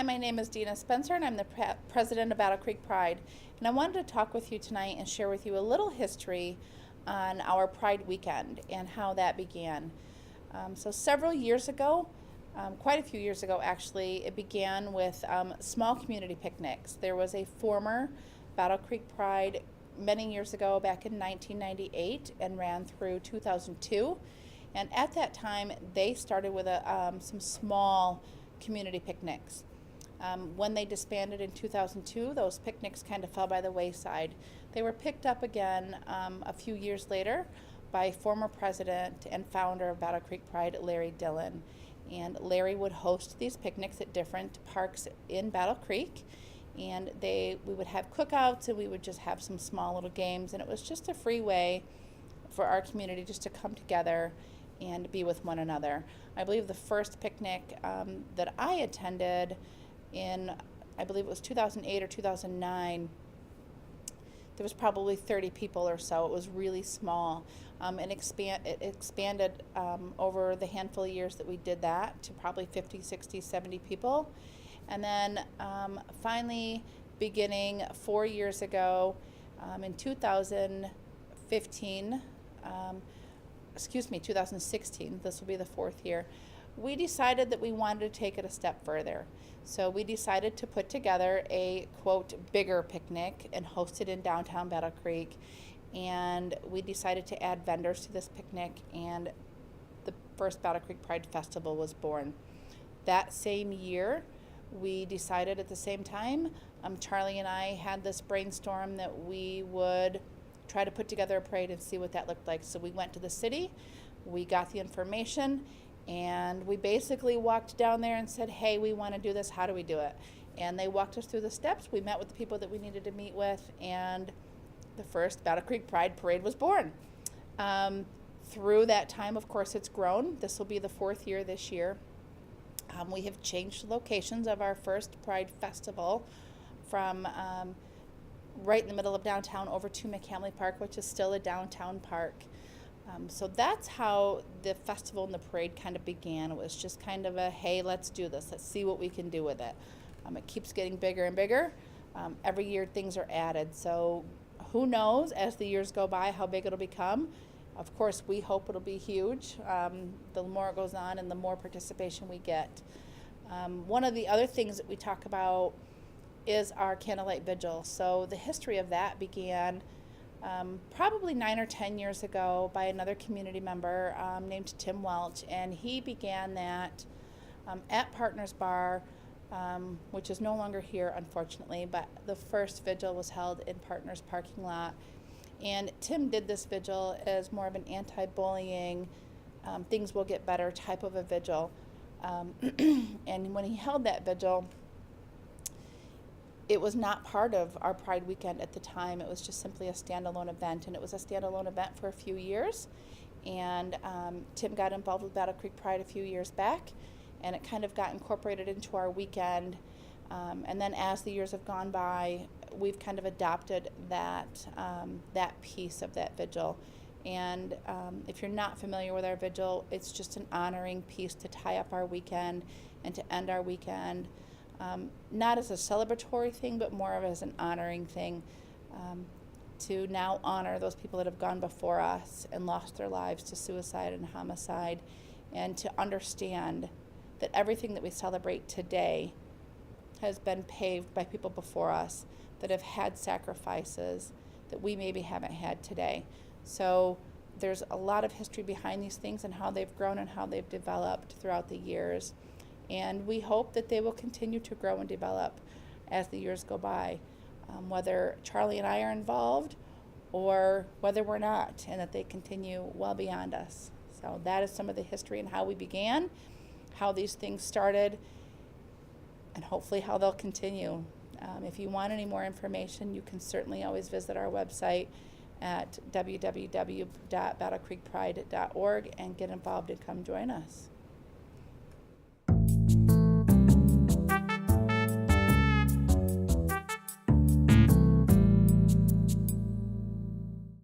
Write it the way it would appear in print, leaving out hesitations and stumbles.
Hi, my name is Dina Spencer, and I'm the president of Battle Creek Pride. And I wanted to talk with you tonight and share with you a little history on our Pride weekend and how that began. So several years ago, quite a few years ago actually, it began with small community picnics. There was a former Battle Creek Pride many years ago, back in 1998, and ran through 2002. And at that time, they started with some small community picnics. When they disbanded in 2002, those picnics kind of fell by the wayside. They were picked up again a few years later by former president and founder of Battle Creek Pride, Larry Dillon. And Larry would host these picnics at different parks in Battle Creek. And we would have cookouts, and we would just have some small little games. And it was just a free way for our community just to come together and be with one another. I believe the first picnic that I attended in, I believe it was 2008 or 2009, there was probably 30 people or so. It was really small. It expanded over the handful of years that we did that to probably 50, 60, 70 people. And then finally, beginning 4 years ago, in 2016, this will be the fourth year, we decided that we wanted to take it a step further. So we decided to put together a, quote, bigger picnic and host it in downtown Battle Creek. And we decided to add vendors to this picnic, and the first Battle Creek Pride Festival was born. That same year, we decided at the same time, Charlie and I had this brainstorm that we would try to put together a parade and see what that looked like. So we went to the city, we got the information, and we basically walked down there and said, hey, we want to do this, how do we do it? And they walked us through the steps. We met with the people that we needed to meet with, and the first Battle Creek Pride Parade was born. Through that time, of course, it's grown. This will be the fourth year this year. We have changed the locations of our first Pride Festival from right in the middle of downtown over to McCamley Park, which is still a downtown park. So that's how the festival and the parade kind of began. It was just kind of a, hey, let's do this. Let's see what we can do with it. It keeps getting bigger and bigger. Every year things are added. So who knows, as the years go by, how big it'll become. Of course, we hope it'll be huge. The more it goes on and the more participation we get. One of the other things that we talk about is our Candlelight Vigil. So the history of that began probably 9 or 10 years ago by another community member named Tim Welch, and he began that at Partners Bar, which is no longer here, unfortunately, but the first vigil was held in Partners parking lot. And Tim did this vigil as more of an anti-bullying, things will get better type of a vigil. And when he held that vigil, it was not part of our Pride weekend at the time. It was just simply a standalone event, and it was a standalone event for a few years. And Tim got involved with Battle Creek Pride a few years back, and it kind of got incorporated into our weekend. And then as the years have gone by, we've kind of adopted that piece of that vigil. And if you're not familiar with our vigil, it's just an honoring piece to tie up our weekend and to end our weekend. Not as a celebratory thing, but more of as an honoring thing, to now honor those people that have gone before us and lost their lives to suicide and homicide, and to understand that everything that we celebrate today has been paved by people before us that have had sacrifices that we maybe haven't had today. So there's a lot of history behind these things and how they've grown and how they've developed throughout the years. And we hope that they will continue to grow and develop as the years go by, whether Charlie and I are involved or whether we're not, and that they continue well beyond us. So that is some of the history and how we began, how these things started, and hopefully how they'll continue. If you want any more information, you can certainly always visit our website at www.battlecreekpride.org and get involved and come join us.